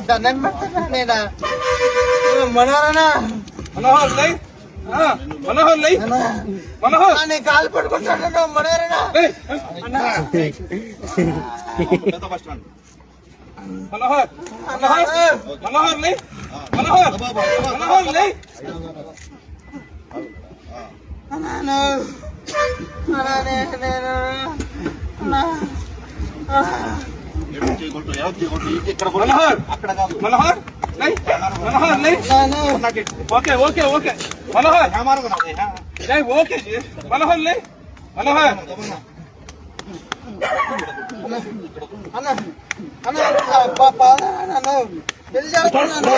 దండం పెడతా నేనా మనోహరనా మనోహర్ లై మనోహర్ లై మనోహర్ నేను కాలు పట్టుకుంటాను మనోహరనా మనోహర్ మనోహర్ మనోహర్ లై మనోహర్ మనోహర్ లై మనోహర్ మనోహర్ లై మనోహర్ లై ఓకే ఓకే ఓకే మనోహర్ లై ఓకే మనోహర్ లై మనోహర్ అన్న అన్న పెళ్లి చేస్తున్నాను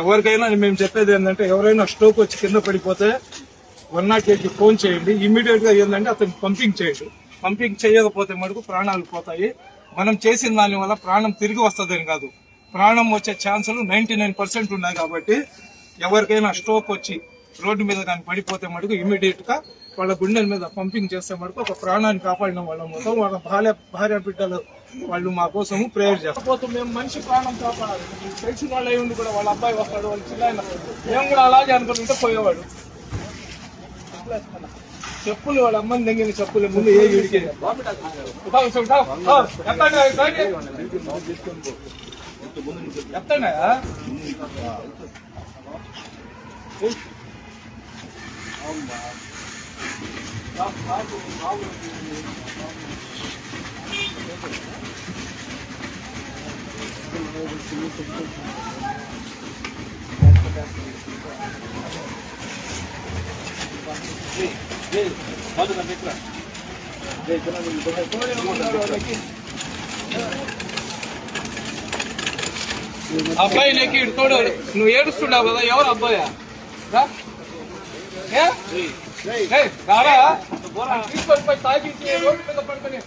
ఎవరికైనా మేము చెప్పేది ఏంటంటే ఎవరైనా స్ట్రోక్ వచ్చి కింద పడిపోతే 108కి ఫోన్ చేయండి. ఇమ్మీడియట్ గా ఏంటంటే అతను పంపింగ్ చేయండి. పంపింగ్ చేయకపోతే మటుకు ప్రాణాలు పోతాయి. మనం చేసిన దాని వల్ల ప్రాణం తిరిగి వస్తుందని కాదు, ప్రాణం వచ్చే ఛాన్సులు 99% ఉన్నాయి. కాబట్టి ఎవరికైనా స్ట్రోక్ వచ్చి రోడ్డు మీద కానీ పడిపోతే మటుకు ఇమ్మీడియట్ గా వాళ్ళ గుండెల మీద పంపింగ్ చేస్తే మటుకు ఒక ప్రాణాన్ని కాపాడిన వాళ్ళ మొత్తం వాళ్ళ భార్య బిడ్డలు వాళ్ళు మా కోసము ప్రేయర్ చేస్తారు. మేము మనిషి ప్రాణం కాపాడాలి. తెలిసిన వాళ్ళు అయి ఉండి కూడా వాళ్ళ అబ్బాయి వస్తాడు, వాళ్ళు చిన్న మేము కూడా అలాగే అనుకుంటుంటే పోయేవాడు. చెప్పులు వాళ్ళ అమ్మని దగ్గర చెప్పులు ముందు ఏ వీడికి ఎత్తనా అబ్బాయి నెక్కి తోడు నువ్వు ఏడుస్తున్నావు కదా, ఎవరు అబ్బాయా రారా తీసుకొని పోయి తాగించి రోడ్డు మీద పడుకొని